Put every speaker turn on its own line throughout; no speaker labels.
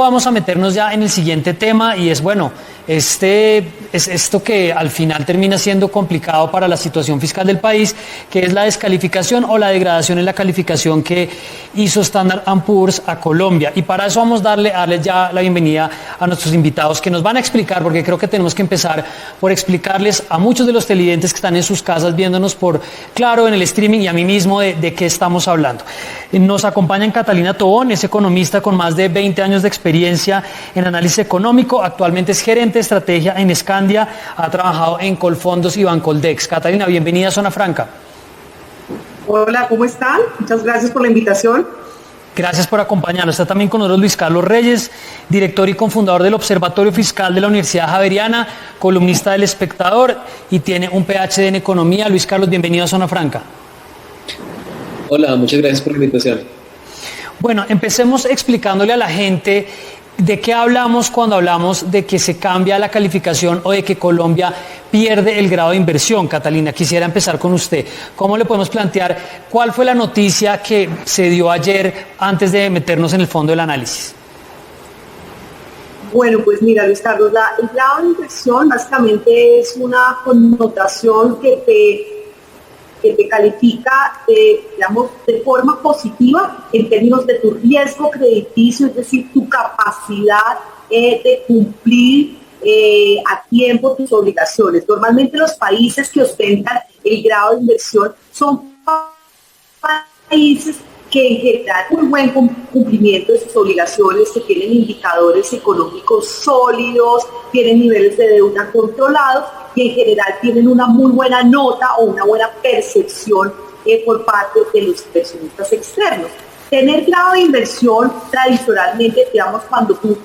vamos a meternos ya en el siguiente tema y es, bueno, es esto que al final termina siendo complicado para la situación fiscal del país, que es la descalificación o la degradación en la calificación que hizo Standard & Poor's a Colombia. Y para eso vamos a darle ya la bienvenida a nuestros invitados que nos van a explicar, porque creo que tenemos que empezar por explicarles a muchos de los televidentes que están en sus casas viéndonos por Claro en el streaming y a mí mismo de qué estamos hablando. Nos acompaña Catalina Tobón, es economista con más de 20 años de experiencia en análisis económico, actualmente es gerente de estrategia en Scandia, ha trabajado en Colfondos y Bancoldex. Catalina, bienvenida a Zona Franca.
Hola, ¿cómo están? Muchas gracias por la invitación.
Gracias por acompañarnos. Está también con nosotros Luis Carlos Reyes, director y cofundador del Observatorio Fiscal de la Universidad Javeriana, columnista del Espectador y tiene un PhD en Economía. Luis Carlos, bienvenido a Zona Franca.
Hola, muchas gracias por la invitación.
Bueno, empecemos explicándole a la gente de qué hablamos cuando hablamos de que se cambia la calificación o de que Colombia pierde el grado de inversión. Catalina, quisiera empezar con usted. ¿Cómo le podemos plantear cuál fue la noticia que se dio ayer antes de meternos en el fondo del análisis?
Bueno, pues mira, Luis Carlos, el grado de inversión básicamente es una connotación que te califica, digamos, de forma positiva en términos de tu riesgo crediticio, es decir, tu capacidad de cumplir a tiempo tus obligaciones. Normalmente los países que ostentan el grado de inversión son países que en general un buen cumplimiento de sus obligaciones, que tienen indicadores económicos sólidos, tienen niveles de deuda controlados y en general tienen una muy buena nota o una buena percepción por parte de los inversionistas externos. Tener grado de inversión tradicionalmente, digamos,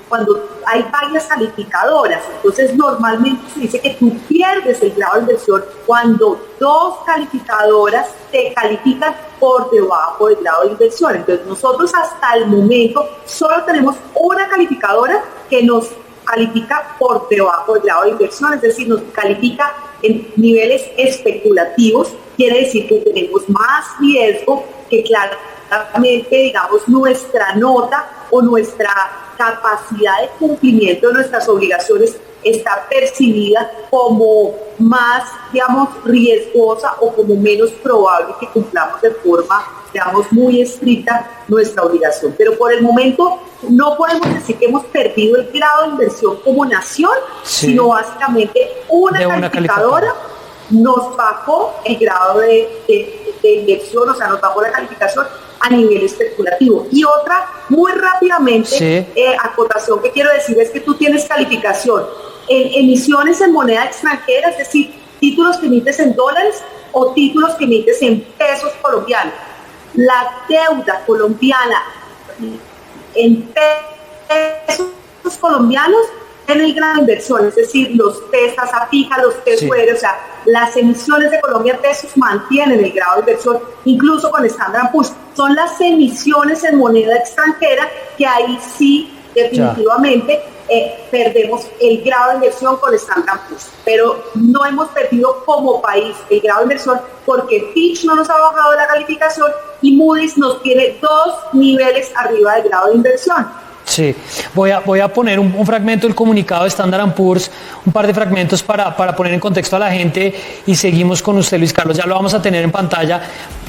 cuando hay varias calificadoras, entonces normalmente se dice que tú pierdes el grado de inversión cuando dos calificadoras te califican por debajo del grado de inversión. Entonces nosotros hasta el momento solo tenemos una calificadora que nos califica por debajo del grado de inversión, es decir, nos califica en niveles especulativos, quiere decir que tenemos más riesgo que claramente, digamos, nuestra nota o nuestra capacidad de cumplimiento de nuestras obligaciones está percibida como más, digamos, riesgosa o como menos probable que cumplamos de forma, digamos, muy estricta nuestra obligación. Pero por el momento no podemos decir que hemos perdido el grado de inversión como nación, sino básicamente una calificadora nos bajó el grado de inversión, o sea, nos bajó la calificación a nivel especulativo. Y otra, muy rápidamente, acotación que quiero decir es que tú tienes calificación en emisiones en moneda extranjera, es decir, títulos que emites en dólares o títulos que emites en pesos colombianos. La deuda colombiana en pesos colombianos en el grado de inversión, es decir, los pesas a fija, los pesos o sea, las emisiones de Colombia en pesos mantienen el grado de inversión, incluso con Standard & Poor's. Son las emisiones en moneda extranjera que ahí sí definitivamente perdemos el grado de inversión con Standard & Poor's, pero no hemos perdido como país el grado de inversión porque Fitch no nos ha bajado la calificación y Moody's nos tiene 2 niveles arriba del grado de inversión.
Sí, voy a poner un fragmento del comunicado de Standard & Poor's, un par de fragmentos para poner en contexto a la gente y seguimos con usted, Luis Carlos, ya lo vamos a tener en pantalla,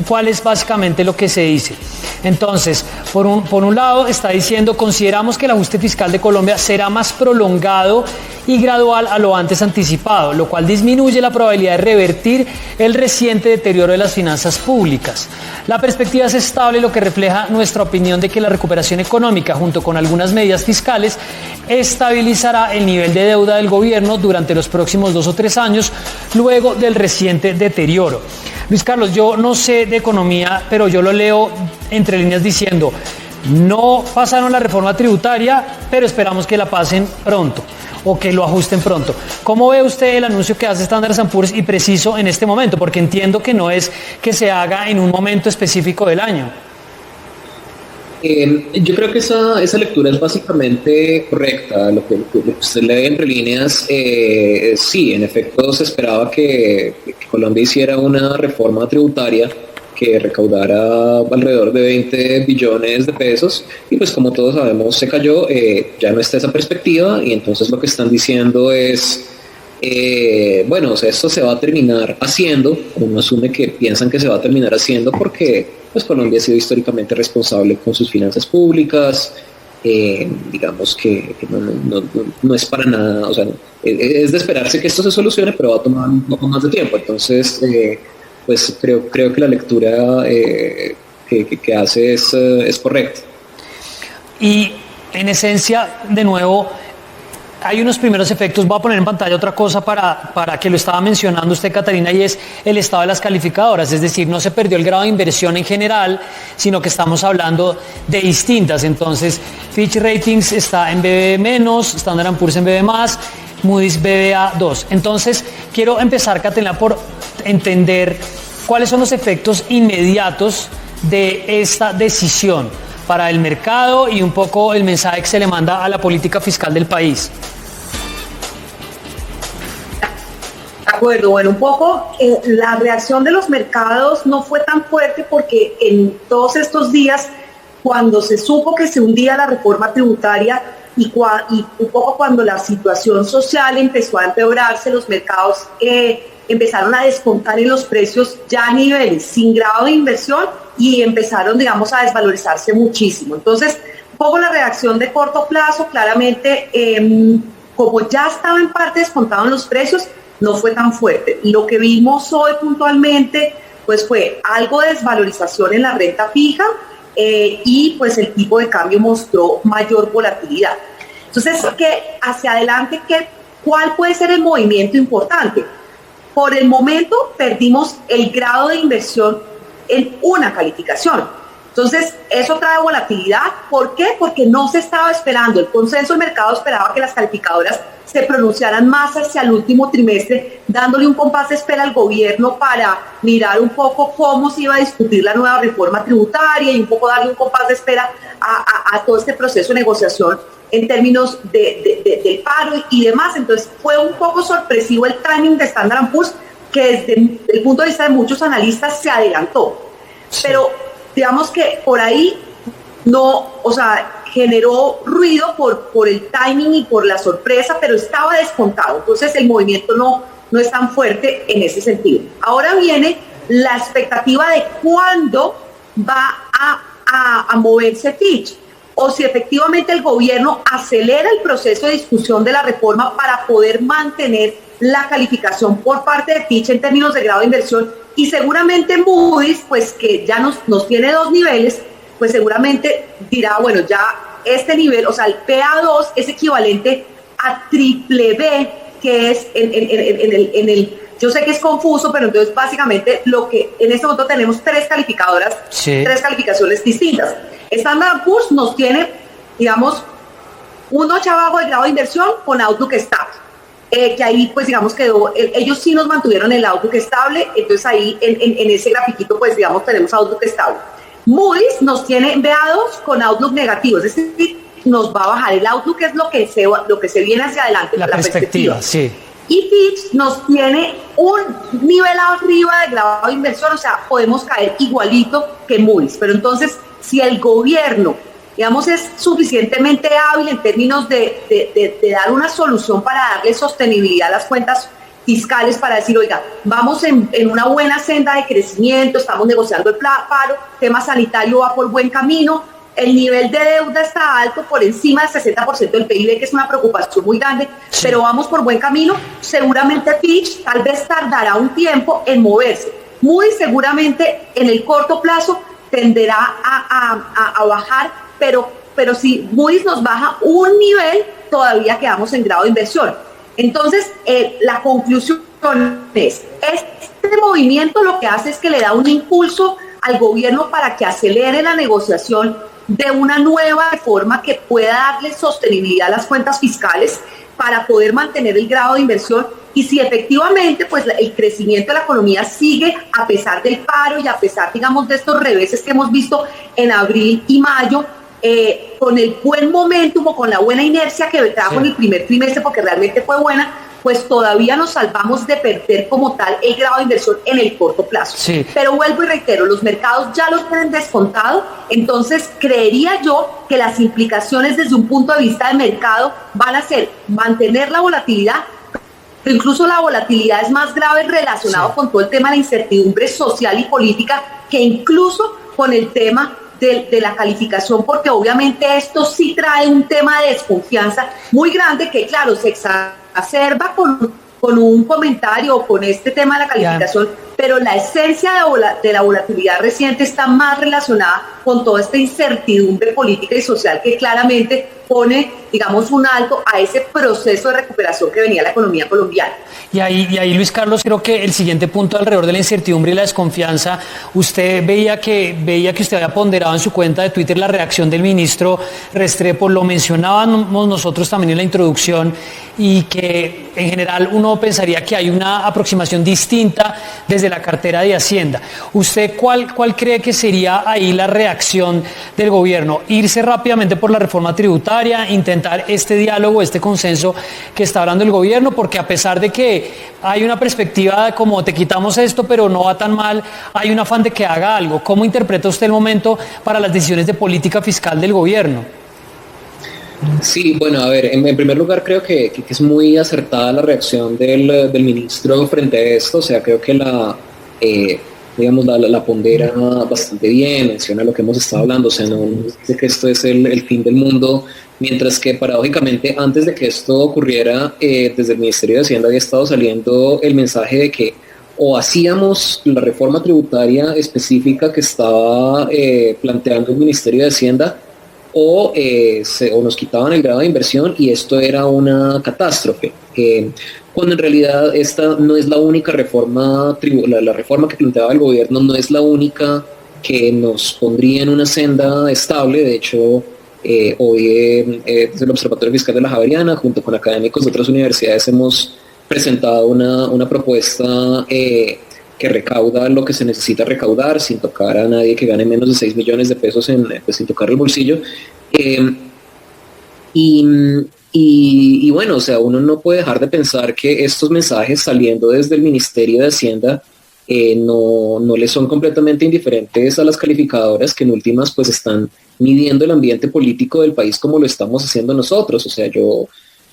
cuál es básicamente lo que se dice. Entonces, por un lado está diciendo, consideramos que el ajuste fiscal de Colombia será más prolongado y gradual a lo antes anticipado, lo cual disminuye la probabilidad de revertir el reciente deterioro de las finanzas públicas. La perspectiva es estable, lo que refleja nuestra opinión de que la recuperación económica, junto con algunas medidas fiscales, estabilizará el nivel de deuda del gobierno durante los próximos 2 o 3 años, luego del reciente deterioro. Luis Carlos, yo no sé de economía, pero yo lo leo entre líneas diciendo, no pasaron la reforma tributaria, pero esperamos que la pasen pronto o que lo ajusten pronto. ¿Cómo ve usted el anuncio que hace Standard & Poor's y preciso en este momento? Porque entiendo que no es que se haga en un momento específico del año.
Yo creo que esa lectura es básicamente correcta. Lo que usted lee entre líneas, sí, en efecto se esperaba que Colombia hiciera una reforma tributaria que recaudara alrededor de 20 billones de pesos y pues como todos sabemos se cayó, ya no está esa perspectiva y entonces lo que están diciendo es bueno, o sea, esto se va a terminar haciendo, uno asume que piensan que se va a terminar haciendo porque pues Colombia ha sido históricamente responsable con sus finanzas públicas, digamos que no es para nada, o sea, es de esperarse que esto se solucione, pero va a tomar un poco más de tiempo, entonces pues creo que la lectura que hace es correcta.
Y en esencia, de nuevo, hay unos primeros efectos. Voy a poner en pantalla otra cosa para que lo estaba mencionando usted, Catarina, y es el estado de las calificadoras. Es decir, no se perdió el grado de inversión en general, sino que estamos hablando de distintas. Entonces, Fitch Ratings está en BB-, Standard & Poor's en BB+, Moody's BBA2. Entonces, quiero empezar, Catarina, por entender cuáles son los efectos inmediatos de esta decisión para el mercado y un poco el mensaje que se le manda a la política fiscal del país.
De acuerdo, bueno, un poco la reacción de los mercados no fue tan fuerte porque en todos estos días, cuando se supo que se hundía la reforma tributaria y un poco cuando la situación social empezó a empeorarse, los mercados empezaron a descontar en los precios ya a niveles sin grado de inversión y empezaron, digamos, a desvalorizarse muchísimo. Entonces, un poco la reacción de corto plazo, claramente, como ya estaba en parte descontado en los precios, no fue tan fuerte. Lo que vimos hoy puntualmente, pues fue algo de desvalorización en la renta fija y pues el tipo de cambio mostró mayor volatilidad. Entonces, hacia adelante, ¿cuál puede ser el movimiento importante? Por el momento perdimos el grado de inversión en una calificación. Entonces, eso trae volatilidad. ¿Por qué? Porque no se estaba esperando. El consenso del mercado esperaba que las calificadoras se pronunciaran más hacia el último trimestre, dándole un compás de espera al gobierno para mirar un poco cómo se iba a discutir la nueva reforma tributaria y un poco darle un compás de espera a todo este proceso de negociación en términos del paro y demás. Entonces fue un poco sorpresivo el timing de Standard & Poor's, que desde el punto de vista de muchos analistas se adelantó. Sí. Pero digamos que por ahí no, o sea, generó ruido por el timing y por la sorpresa, pero estaba descontado. Entonces el movimiento no es tan fuerte en ese sentido. Ahora viene la expectativa de cuándo va a moverse Fitch, o si efectivamente el gobierno acelera el proceso de discusión de la reforma para poder mantener la calificación por parte de Fitch en términos de grado de inversión, y seguramente Moody's, pues que ya nos tiene 2 niveles, pues seguramente dirá, bueno, ya este nivel, o sea, el PA2 es equivalente a triple B, que es en el yo sé que es confuso, pero entonces básicamente lo que en este momento tenemos 3 calificadoras, sí, 3 calificaciones distintas. Standard & Poor's nos tiene, digamos, un notch abajo de grado de inversión con Outlook estable, que ahí pues digamos quedó, ellos sí nos mantuvieron el Outlook estable, entonces ahí en ese grafiquito pues digamos tenemos Outlook estable. Moody's nos tiene BA2 con Outlook negativo, es decir, nos va a bajar el Outlook, que es lo que se viene hacia adelante,
la perspectiva, sí.
Y Fitch nos tiene un nivel arriba de grado de inversión, o sea, podemos caer igualito que Moody's. Pero entonces, si el gobierno, digamos, es suficientemente hábil en términos de dar una solución para darle sostenibilidad a las cuentas fiscales, para decir, oiga, vamos en una buena senda de crecimiento, estamos negociando el paro, tema sanitario va por buen camino, el nivel de deuda está alto, por encima del 60% del PIB, que es una preocupación muy grande, sí, pero vamos por buen camino. Seguramente Fitch tal vez tardará un tiempo en moverse. Muy seguramente en el corto plazo tenderá a bajar, pero si Moody's nos baja un nivel, todavía quedamos en grado de inversión. Entonces, la conclusión es, este movimiento lo que hace es que le da un impulso al gobierno para que acelere la negociación de una nueva reforma que pueda darle sostenibilidad a las cuentas fiscales para poder mantener el grado de inversión, y si efectivamente pues el crecimiento de la economía sigue a pesar del paro y a pesar, digamos, de estos reveses que hemos visto en abril y mayo, con el buen momentum o con la buena inercia que trajo en el primer trimestre, porque realmente fue buena, pues todavía nos salvamos de perder como tal el grado de inversión en el corto plazo.
Sí.
Pero vuelvo y reitero, los mercados ya lo tienen descontado, entonces creería yo que las implicaciones desde un punto de vista de mercado van a ser mantener la volatilidad, pero incluso la volatilidad es más grave relacionado con todo el tema de la incertidumbre social y política que incluso con el tema de la calificación, porque obviamente esto sí trae un tema de desconfianza muy grande que, claro, se exacerba con un comentario o con este tema de la calificación, pero la esencia de la volatilidad reciente está más relacionada con toda esta incertidumbre política y social que claramente pone, digamos, un alto a ese proceso de recuperación que venía la economía colombiana.
Y ahí, Luis Carlos, creo que el siguiente punto alrededor de la incertidumbre y la desconfianza, usted veía que usted había ponderado en su cuenta de Twitter la reacción del ministro Restrepo, lo mencionábamos nosotros también en la introducción, y que en general uno pensaría que hay una aproximación distinta desde la cartera de Hacienda. ¿Usted cuál cree que sería ahí la reacción del gobierno? ¿Irse rápidamente por la reforma tributaria, intentar este diálogo, este consenso que está hablando el gobierno? Porque a pesar de que hay una perspectiva de como te quitamos esto pero no va tan mal, hay un afán de que haga algo. ¿Cómo interpreta usted el momento para las decisiones de política fiscal del gobierno?
Sí, bueno, a ver, en primer lugar creo que es muy acertada la reacción del ministro frente a esto, o sea, creo que la pondera bastante bien, menciona lo que hemos estado hablando, o sea, no dice que esto es el fin del mundo, mientras que paradójicamente antes de que esto ocurriera, desde el Ministerio de Hacienda había estado saliendo el mensaje de que o hacíamos la reforma tributaria específica que estaba planteando el Ministerio de Hacienda, o nos quitaban el grado de inversión y esto era una catástrofe. Cuando en realidad esta no es la única reforma, la reforma que planteaba el gobierno no es la única que nos pondría en una senda estable. De hecho, hoy desde el Observatorio Fiscal de la Javeriana, junto con académicos de otras universidades, hemos presentado una propuesta que recauda lo que se necesita recaudar sin tocar a nadie que gane menos de 6 millones de pesos sin tocar el bolsillo. Y bueno, o sea, uno no puede dejar de pensar que estos mensajes saliendo desde el Ministerio de Hacienda no le son completamente indiferentes a las calificadoras que en últimas pues están midiendo el ambiente político del país como lo estamos haciendo nosotros. O sea, yo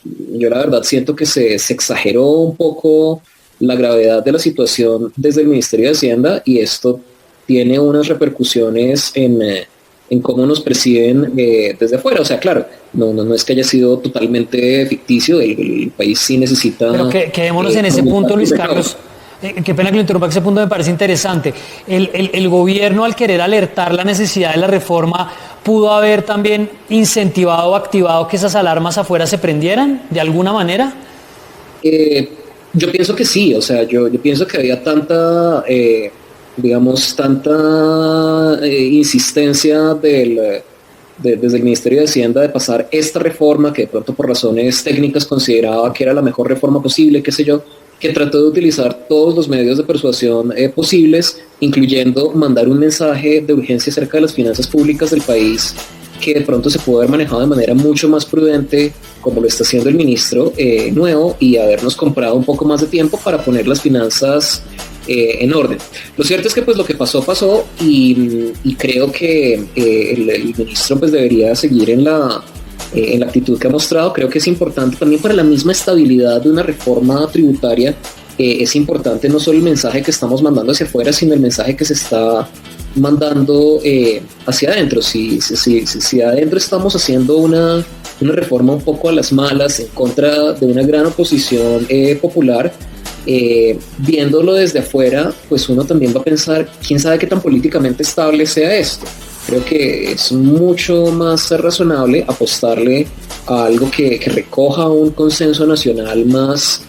la verdad siento que se exageró un poco la gravedad de la situación desde el Ministerio de Hacienda y esto tiene unas repercusiones en cómo nos perciben desde afuera. O sea, claro, no es que haya sido totalmente ficticio, el país sí necesita...
Pero quedémonos en ese punto, Luis Carlos. Qué pena que lo interrumpa, que ese punto me parece interesante. El gobierno, al querer alertar la necesidad de la reforma, ¿pudo haber también incentivado o activado que esas alarmas afuera se prendieran de alguna manera?
Yo pienso que sí, o sea, yo pienso que había tanta insistencia desde el Ministerio de Hacienda de pasar esta reforma, que de pronto por razones técnicas consideraba que era la mejor reforma posible, qué sé yo, que trató de utilizar todos los medios de persuasión posibles, incluyendo mandar un mensaje de urgencia acerca de las finanzas públicas del país, que de pronto se pudo haber manejado de manera mucho más prudente, como lo está haciendo el ministro nuevo, y habernos comprado un poco más de tiempo para poner las finanzas en orden. Lo cierto es que pues lo que pasó y creo que el ministro pues debería seguir en la actitud que ha mostrado. Creo que es importante también para la misma estabilidad de una reforma tributaria. Es importante no solo el mensaje que estamos mandando hacia afuera, sino el mensaje que se está mandando hacia adentro. Si adentro estamos haciendo una reforma un poco a las malas en contra de una gran oposición popular, viéndolo desde afuera, pues uno también va a pensar, quién sabe qué tan políticamente estable sea esto. Creo que es mucho más razonable apostarle a algo que recoja un consenso nacional más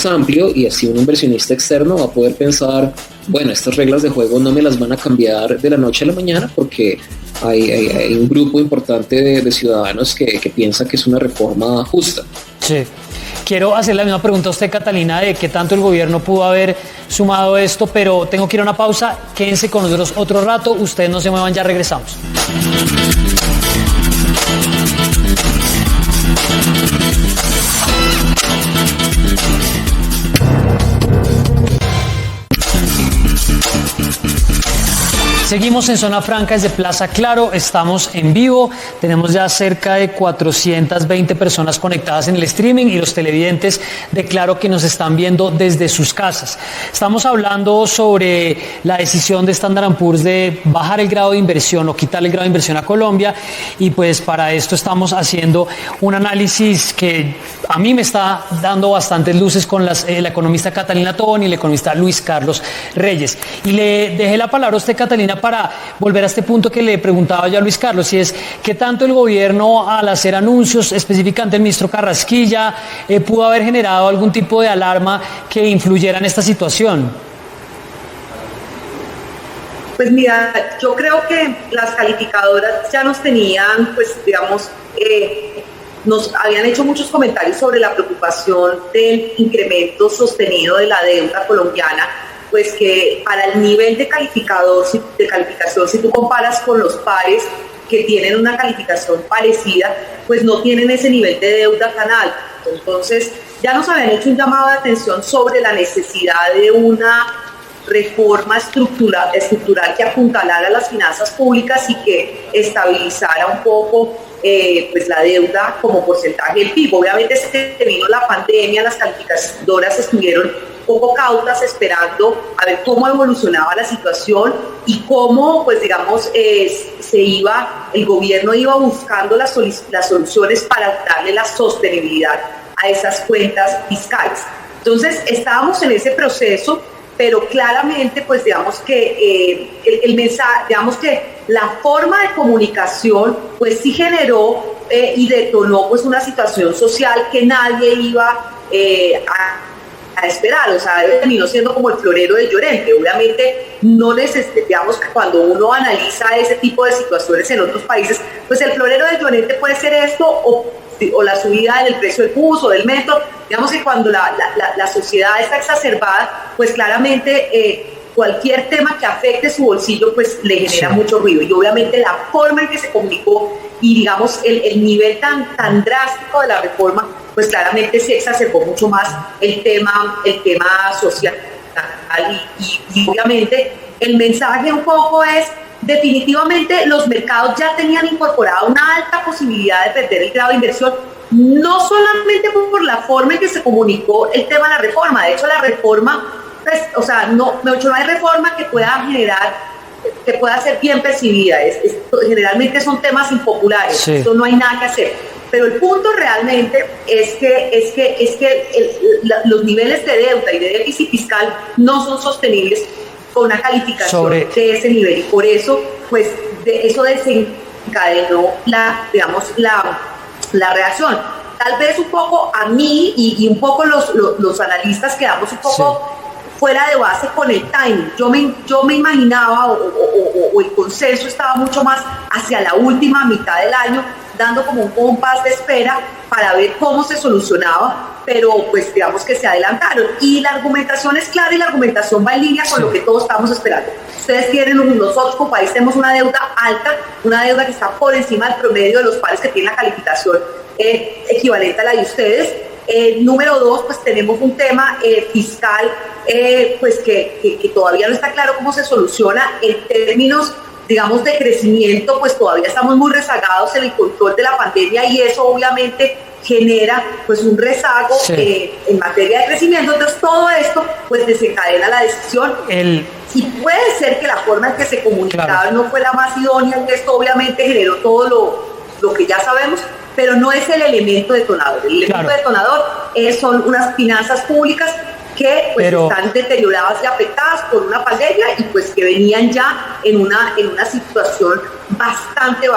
amplio, y así un inversionista externo va a poder pensar, bueno, estas reglas de juego no me las van a cambiar de la noche a la mañana, porque hay un grupo importante de ciudadanos que piensa que es una reforma justa.
Sí. Quiero hacer la misma pregunta a usted, Catalina, de qué tanto el gobierno pudo haber sumado esto, pero tengo que ir a una pausa. Quédense con nosotros otro rato. Ustedes no se muevan, ya regresamos. Seguimos en Zona Franca desde Plaza Claro, estamos en vivo, tenemos ya cerca de 420 personas conectadas en el streaming y los televidentes de Claro que nos están viendo desde sus casas. Estamos hablando sobre la decisión de Standard & Poor's de bajar el grado de inversión o quitar el grado de inversión a Colombia, y pues para esto estamos haciendo un análisis que a mí me está dando bastantes luces con la economista Catalina Tobón y el economista Luis Carlos Reyes. Y le dejé la palabra a usted, Catalina, para volver a este punto que le preguntaba yo a Luis Carlos, y es ¿qué tanto el gobierno, al hacer anuncios, específicamente el ministro Carrasquilla, pudo haber generado algún tipo de alarma que influyera en esta situación?
Pues mira, yo creo que las calificadoras ya nos tenían, pues digamos, nos habían hecho muchos comentarios sobre la preocupación del incremento sostenido de la deuda colombiana, pues que para el nivel de calificación, si tú comparas con los pares que tienen una calificación parecida, pues no tienen ese nivel de deuda tan alto. Entonces, ya nos habían hecho un llamado de atención sobre la necesidad de una reforma estructural que apuntalara las finanzas públicas y que estabilizara un poco pues la deuda como porcentaje del PIB. Obviamente se vino la pandemia, las calificadoras estuvieron poco cautas esperando a ver cómo evolucionaba la situación y cómo, pues digamos, el gobierno iba buscando las soluciones para darle la sostenibilidad a esas cuentas fiscales. Entonces estábamos en ese proceso, pero claramente, pues digamos que el mensaje, digamos que la forma de comunicación, pues sí generó y detonó pues una situación social que nadie iba a esperar, o sea, terminó siendo como el florero del Llorente. Obviamente no digamos que cuando uno analiza ese tipo de situaciones en otros países, pues el florero del Llorente puede ser esto o la subida en el precio del bus o del metro. Digamos que cuando la sociedad está exacerbada, pues claramente cualquier tema que afecte su bolsillo pues le genera mucho ruido, y obviamente la forma en que se comunicó y digamos el nivel tan drástico de la reforma pues claramente se exacerbó mucho más el tema social, y obviamente el mensaje un poco es: definitivamente los mercados ya tenían incorporada una alta posibilidad de perder el grado de inversión, no solamente por la forma en que se comunicó el tema de la reforma. De hecho, la reforma, pues, o sea, no hay reforma que pueda ser bien percibida. Generalmente son temas impopulares, sí. Eso no hay nada que hacer. Pero el punto realmente es que los niveles de deuda y de déficit fiscal no son sostenibles con una calificación de ese nivel, y por eso, pues, eso desencadenó la reacción. Tal vez un poco a mí y un poco los analistas quedamos un poco fuera de base con el timing. Yo me imaginaba, o el consenso estaba mucho más hacia la última mitad del año, dando como un compás de espera para ver cómo se solucionaba, pero pues digamos que se adelantaron. Y la argumentación es clara y la argumentación va en línea con lo que todos estamos esperando. Ustedes nosotros como país tenemos una deuda alta, una deuda que está por encima del promedio de los países que tienen la calificación equivalente a la de ustedes. Número dos, pues tenemos un tema fiscal pues que todavía no está claro cómo se soluciona en términos, digamos, de crecimiento. Pues todavía estamos muy rezagados en el control de la pandemia, y eso obviamente genera pues un rezago en materia de crecimiento. Entonces todo esto pues desencadena la decisión. Y puede ser que la forma en que se comunicaba no fue la más idónea, y esto obviamente generó todo lo que ya sabemos, pero no es el elemento detonador. El elemento detonador son unas finanzas públicas que pues están deterioradas y afectadas por una pandemia, y pues que venían ya en una situación bastante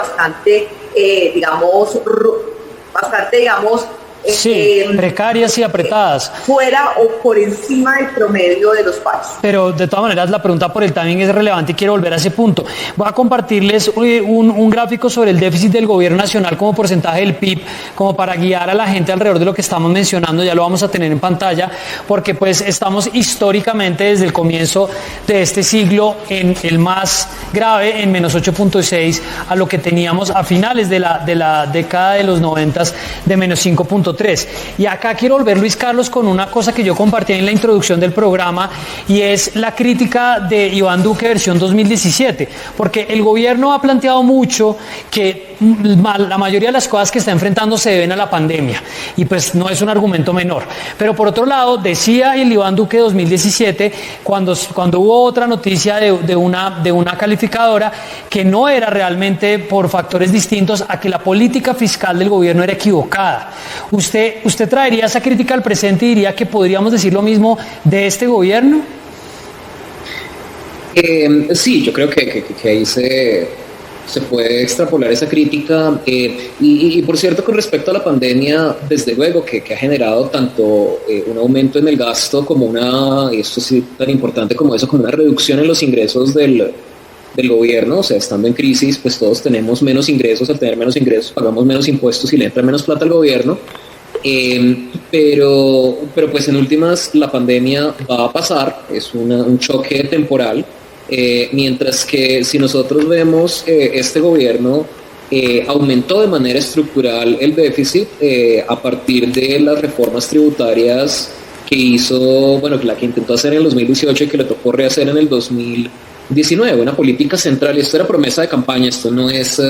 precarias y apretadas,
fuera o por encima del promedio de los países.
Pero de todas maneras la pregunta por el timing es relevante y quiero volver a ese punto. Voy a compartirles un gráfico sobre el déficit del gobierno nacional como porcentaje del PIB, como para guiar a la gente alrededor de lo que estamos mencionando. Ya lo vamos a tener en pantalla, porque pues estamos históricamente desde el comienzo de este siglo en el más grave, en menos 8.6, a lo que teníamos a finales de la década de los 90 de menos 5.3. 3. Y acá quiero volver, Luis Carlos, con una cosa que yo compartí en la introducción del programa, y es la crítica de Iván Duque versión 2017, porque el gobierno ha planteado mucho que la mayoría de las cosas que está enfrentando se deben a la pandemia, y pues no es un argumento menor. Pero por otro lado, decía el Iván Duque 2017, cuando hubo otra noticia de una calificadora, que no era realmente por factores distintos a que la política fiscal del gobierno era equivocada. ¿Usted traería esa crítica al presente y diría que podríamos decir lo mismo de este gobierno?
Sí, yo creo que ahí se puede extrapolar esa crítica, y por cierto, con respecto a la pandemia, desde luego que ha generado tanto un aumento en el gasto como y esto sí tan importante como eso, como una reducción en los ingresos del gobierno. O sea, estando en crisis, pues todos tenemos menos ingresos. Al tener menos ingresos pagamos menos impuestos y le entra menos plata al gobierno, pero pues en últimas la pandemia va a pasar, es un choque temporal. Mientras que si nosotros vemos, este gobierno aumentó de manera estructural el déficit a partir de las reformas tributarias que hizo, bueno, la que intentó hacer en el 2018 y que le tocó rehacer en el 2019, una política central. Y esto era promesa de campaña, esto no es,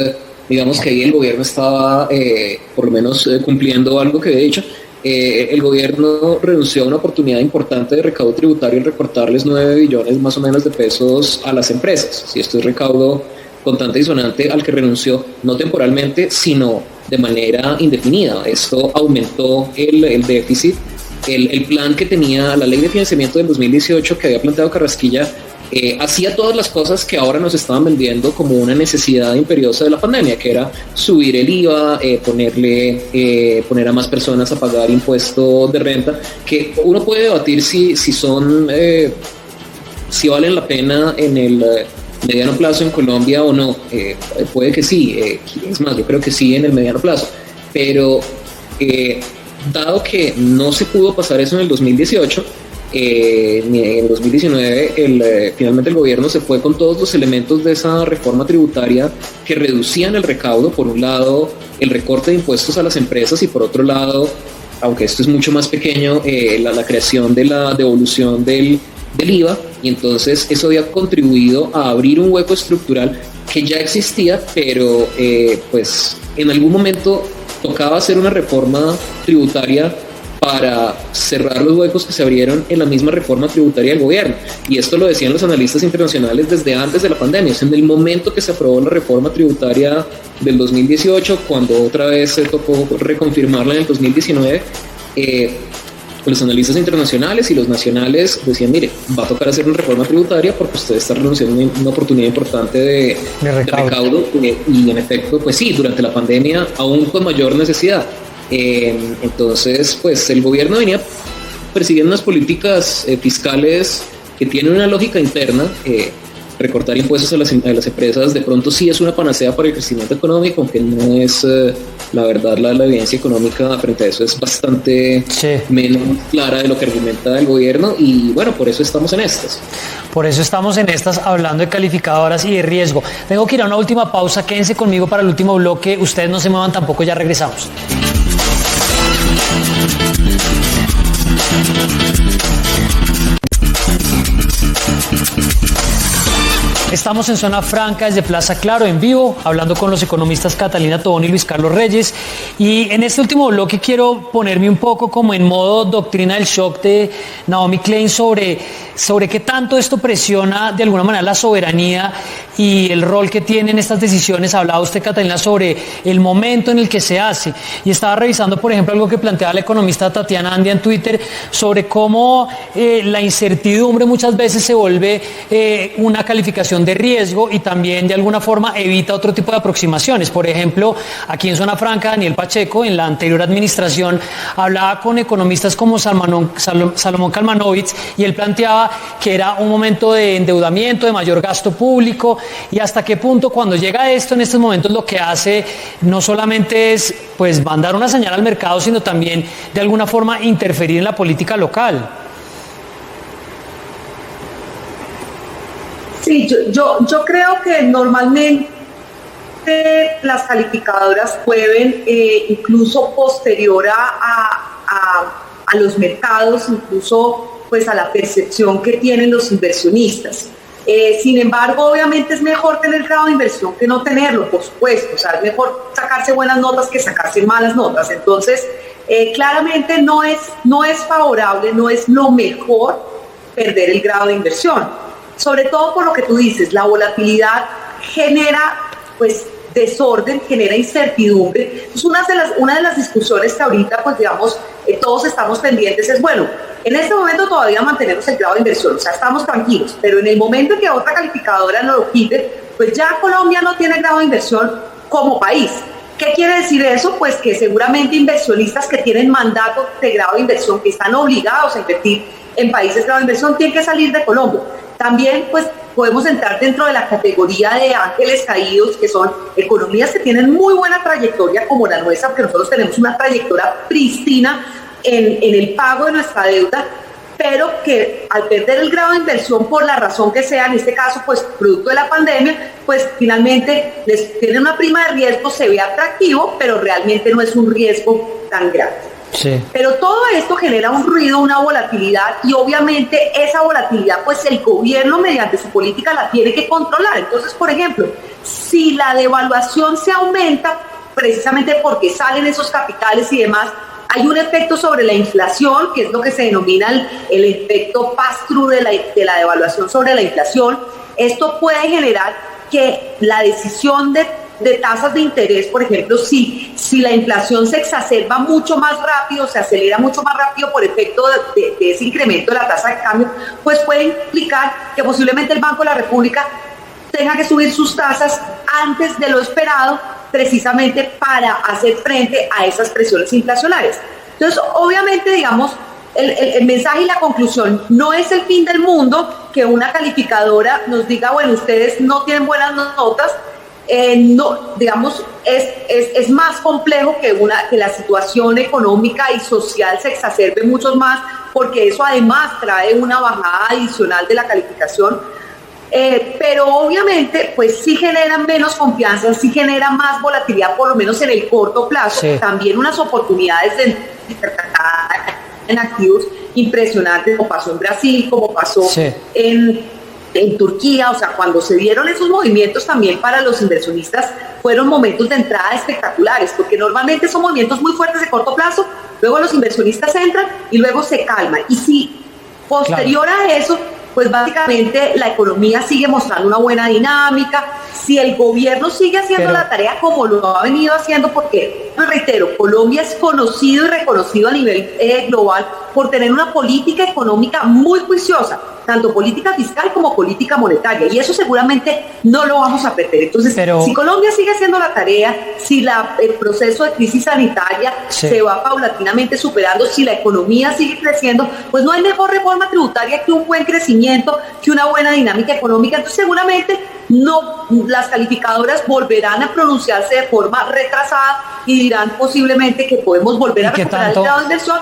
digamos que ahí el gobierno estaba por lo menos cumpliendo algo que había dicho. El gobierno renunció a una oportunidad importante de recaudo tributario en recortarles 9 billones más o menos de pesos a las empresas. Si esto es recaudo contante y sonante al que renunció, no temporalmente, sino de manera indefinida. Esto aumentó el déficit. El plan que tenía la ley de financiamiento del 2018 que había planteado Carrasquilla hacía todas las cosas que ahora nos estaban vendiendo como una necesidad imperiosa de la pandemia, que era subir el IVA, poner a más personas a pagar impuesto de renta, que uno puede debatir si valen la pena en el mediano plazo en Colombia o no. Puede que sí, es más, yo creo que sí en el mediano plazo, pero dado que no se pudo pasar eso en el 2018, ni en el 2019, finalmente el gobierno se fue con todos los elementos de esa reforma tributaria que reducían el recaudo. Por un lado, el recorte de impuestos a las empresas, y por otro lado, aunque esto es mucho más pequeño, la creación de la devolución del IVA. Y entonces eso había contribuido a abrir un hueco estructural que ya existía, pero pues en algún momento tocaba hacer una reforma tributaria para cerrar los huecos que se abrieron en la misma reforma tributaria del gobierno. Y esto lo decían los analistas internacionales desde antes de la pandemia. Es en el momento que se aprobó la reforma tributaria del 2018, cuando otra vez se tocó reconfirmarla en el 2019, los analistas internacionales y los nacionales decían, mire, va a tocar hacer una reforma tributaria porque usted está renunciando a una oportunidad importante de recaudo. Y en efecto, pues sí, durante la pandemia aún con mayor necesidad. Entonces, pues el gobierno venía persiguiendo unas políticas fiscales que tienen una lógica interna. Recortar impuestos a las empresas de pronto sí es una panacea para el crecimiento económico, aunque no es, la verdad, la evidencia económica frente a eso es bastante menos clara de lo que argumenta el gobierno, y bueno, por eso estamos en estas.
Por eso estamos en estas, hablando de calificadoras y de riesgo. Tengo que ir a una última pausa, quédense conmigo para el último bloque, ustedes no se muevan tampoco, ya regresamos. Estamos en Zona Franca desde Plaza Claro en vivo, hablando con los economistas Catalina Tobón y Luis Carlos Reyes. Y en este último bloque quiero ponerme un poco como en modo doctrina del shock de Naomi Klein sobre qué tanto esto presiona de alguna manera la soberanía y el rol que tienen estas decisiones. Hablaba usted, Catalina, sobre el momento en el que se hace. Y estaba revisando, por ejemplo, algo que planteaba la economista Tatiana Andia en Twitter sobre cómo la incertidumbre muchas veces se vuelve una calificación de riesgo y también de alguna forma evita otro tipo de aproximaciones. Por ejemplo, aquí en Zona Franca, Daniel Pacheco, en la anterior administración, hablaba con economistas como Salomón Kalmanovitz, y él planteaba que era un momento de endeudamiento, de mayor gasto público, y hasta qué punto cuando llega esto en estos momentos lo que hace no solamente es pues mandar una señal al mercado, sino también de alguna forma interferir en la política local.
Sí, yo creo que normalmente obviamente las calificadoras pueden, incluso posterior a los mercados, incluso pues a la percepción que tienen los inversionistas. Sin embargo, obviamente es mejor tener grado de inversión que no tenerlo, por supuesto. O sea, es mejor sacarse buenas notas que sacarse malas notas. Entonces, claramente no es favorable, no es lo mejor perder el grado de inversión. Sobre todo por lo que tú dices, la volatilidad genera pues desorden, genera incertidumbre. Entonces, una de las discusiones que ahorita, pues digamos, todos estamos pendientes es, bueno, en este momento todavía mantenemos el grado de inversión, o sea, estamos tranquilos, pero en el momento en que otra calificadora nos lo quite, pues ya Colombia no tiene grado de inversión como país. ¿Qué quiere decir eso? Pues que seguramente inversionistas que tienen mandato de grado de inversión, que están obligados a invertir en países de grado de inversión, tienen que salir de Colombia. También, pues, podemos entrar dentro de la categoría de ángeles caídos, que son economías que tienen muy buena trayectoria como la nuestra, porque nosotros tenemos una trayectoria prístina en el pago de nuestra deuda, pero que al perder el grado de inversión por la razón que sea, en este caso pues producto de la pandemia, pues finalmente les tienen una prima de riesgo, se ve atractivo, pero realmente no es un riesgo tan grande.
Sí.
Pero todo esto genera un ruido, una volatilidad, y obviamente esa volatilidad pues el gobierno mediante su política la tiene que controlar. Entonces, por ejemplo, si la devaluación se aumenta precisamente porque salen esos capitales y demás, hay un efecto sobre la inflación, que es lo que se denomina el efecto pass-through de la devaluación sobre la inflación. Esto puede generar que la decisión de tasas de interés, por ejemplo, si la inflación se exacerba mucho más rápido, se acelera mucho más rápido por efecto de ese incremento de la tasa de cambio, pues puede implicar que posiblemente el Banco de la República tenga que subir sus tasas antes de lo esperado, precisamente para hacer frente a esas presiones inflacionarias. Entonces, obviamente, digamos, el mensaje y la conclusión, no es el fin del mundo que una calificadora nos diga, bueno, ustedes no tienen buenas notas. No, digamos, es más complejo que la situación económica y social se exacerbe mucho más, porque eso además trae una bajada adicional de la calificación. Pero obviamente pues sí genera menos confianza, sí genera más volatilidad, por lo menos en el corto plazo. Sí. También unas oportunidades en activos impresionantes, como pasó en Brasil, como pasó sí. en Turquía. O sea, cuando se dieron esos movimientos también para los inversionistas fueron momentos de entrada espectaculares, porque normalmente son movimientos muy fuertes de corto plazo, luego los inversionistas entran y luego se calman. Y si posterior a eso, pues básicamente la economía sigue mostrando una buena dinámica, si el gobierno sigue haciendo la tarea como lo ha venido haciendo, porque, me reitero, Colombia es conocido y reconocido a nivel global por tener una política económica muy juiciosa, tanto política fiscal como política monetaria, y eso seguramente no lo vamos a perder. Entonces, si Colombia sigue haciendo la tarea, si el proceso de crisis sanitaria se va paulatinamente superando, si la economía sigue creciendo, pues no hay mejor reforma tributaria que un buen crecimiento, que una buena dinámica económica. Entonces, seguramente las calificadoras volverán a pronunciarse de forma retrasada y dirán posiblemente que podemos volver a recuperar el grado de inversión,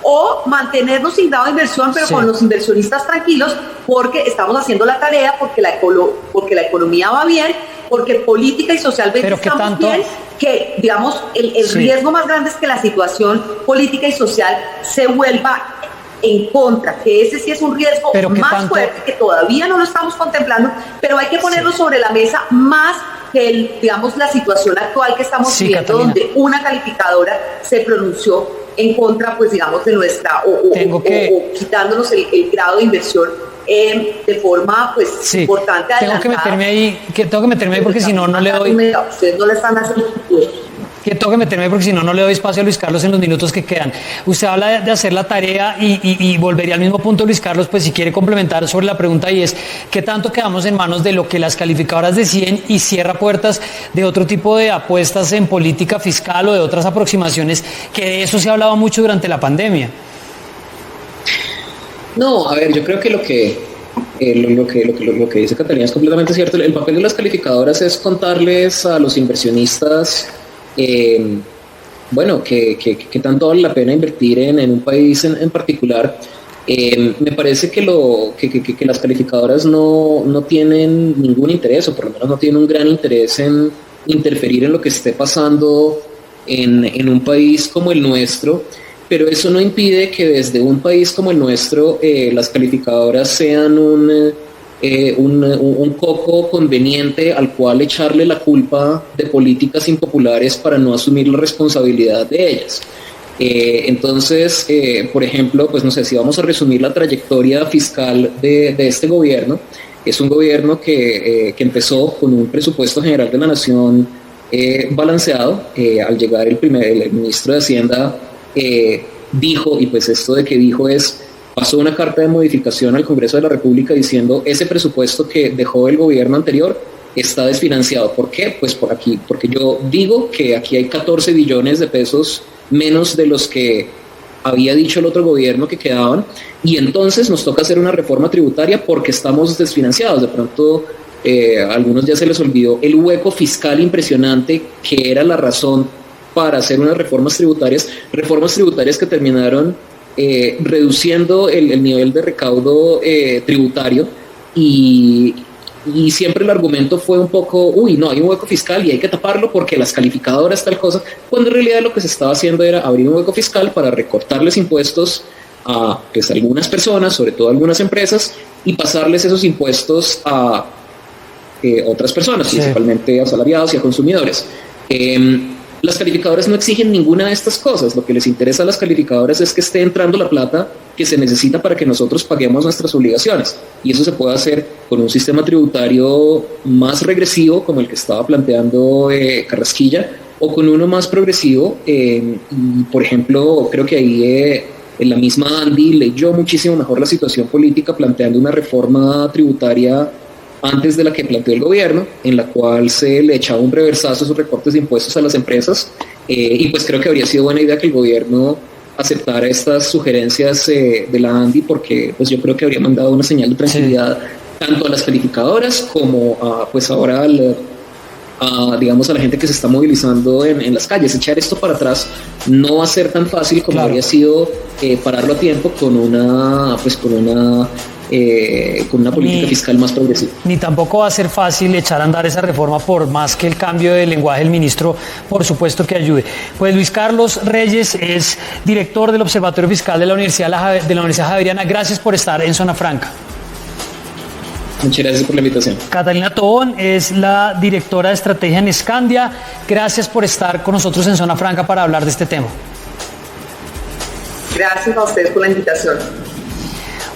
o mantenernos sin grado de inversión, pero con los inversionistas tranquilos, porque estamos haciendo la tarea, porque la economía va bien, porque política y socialmente estamos bien, que digamos el riesgo más grande es que la situación política y social se vuelva en contra, que ese sí es un riesgo más fuerte, que todavía no lo estamos contemplando, pero hay que ponerlo sobre la mesa más que digamos la situación actual que estamos viviendo, Catalina, donde una calificadora se pronunció en contra, pues digamos, de nuestra, o quitándonos el grado de inversión de forma, pues, importante.
Tengo que meterme ahí porque si no, no le doy...
Ustedes no le están haciendo futuro.
Que tengo que meterme porque si no, no le doy espacio a Luis Carlos en los minutos que quedan. Usted habla de hacer la tarea y volvería al mismo punto, Luis Carlos, pues si quiere complementar sobre la pregunta, y es ¿qué tanto quedamos en manos de lo que las calificadoras deciden y cierra puertas de otro tipo de apuestas en política fiscal o de otras aproximaciones, que de eso se ha hablado mucho durante la pandemia?
No, a ver, yo creo que lo que dice Catalina es completamente cierto. El papel de las calificadoras es contarles a los inversionistas que tanto vale la pena invertir en un país en particular. Me parece que las calificadoras no tienen ningún interés, o por lo menos no tienen un gran interés en interferir en lo que esté pasando en un país como el nuestro, pero eso no impide que desde un país como el nuestro las calificadoras sean un coco conveniente al cual echarle la culpa de políticas impopulares para no asumir la responsabilidad de ellas. Entonces, por ejemplo, pues no sé, si vamos a resumir la trayectoria fiscal de este gobierno, es un gobierno que empezó con un presupuesto general de la nación balanceado. Al llegar el ministro de Hacienda dijo, y pues esto de que dijo pasó una carta de modificación al Congreso de la República diciendo ese presupuesto que dejó el gobierno anterior está desfinanciado. ¿Por qué? Pues porque yo digo que aquí hay 14 billones de pesos menos de los que había dicho el otro gobierno que quedaban, y entonces nos toca hacer una reforma tributaria porque estamos desfinanciados. De pronto a algunos ya se les olvidó el hueco fiscal impresionante que era la razón para hacer unas reformas tributarias que terminaron reduciendo el nivel de recaudo tributario, y siempre el argumento fue un poco, no, hay un hueco fiscal y hay que taparlo porque las calificadoras tal cosa, cuando en realidad lo que se estaba haciendo era abrir un hueco fiscal para recortarles impuestos a pues, algunas personas, sobre todo a algunas empresas, y pasarles esos impuestos a otras personas, sí, principalmente a asalariados y a consumidores. Las calificadoras no exigen ninguna de estas cosas. Lo que les interesa a las calificadoras es que esté entrando la plata que se necesita para que nosotros paguemos nuestras obligaciones, y eso se puede hacer con un sistema tributario más regresivo como el que estaba planteando Carrasquilla, o con uno más progresivo. Y por ejemplo, creo que ahí en la misma Andy leyó muchísimo mejor la situación política planteando una reforma tributaria antes de la que planteó el gobierno, en la cual se le echaba un reversazo a esos recortes de impuestos a las empresas, y pues creo que habría sido buena idea que el gobierno aceptara estas sugerencias de la ANDI, porque pues yo creo que habría mandado una señal de tranquilidad tanto a las calificadoras como a, pues ahora digamos a la gente que se está movilizando en las calles. Echar esto para atrás no va a ser tan fácil como habría sido pararlo a tiempo con una política fiscal más progresiva.
Ni tampoco va a ser fácil echar a andar esa reforma, por más que el cambio de lenguaje del ministro, por supuesto que ayude. Pues Luis Carlos Reyes es director del Observatorio Fiscal de la Universidad Javeriana. Gracias por estar en Zona Franca.
Muchas gracias por la invitación.
Catalina Tobón es la directora de estrategia en Scandia. Gracias por estar con nosotros en Zona Franca para hablar de este tema.
Gracias a ustedes por la invitación.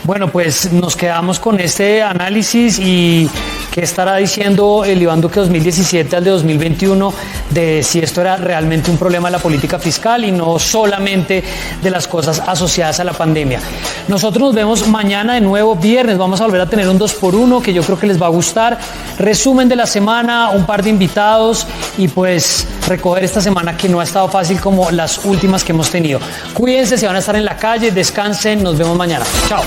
Bueno, pues nos quedamos con este análisis. Y qué estará diciendo el Iván Duque 2017 al de 2021 de si esto era realmente un problema de la política fiscal y no solamente de las cosas asociadas a la pandemia. Nosotros nos vemos mañana de nuevo, viernes. Vamos a volver a tener un 2x1 que yo creo que les va a gustar. Resumen de la semana, un par de invitados y pues recoger esta semana que no ha estado fácil como las últimas que hemos tenido. Cuídense, si van a estar en la calle, descansen, nos vemos mañana. Chao.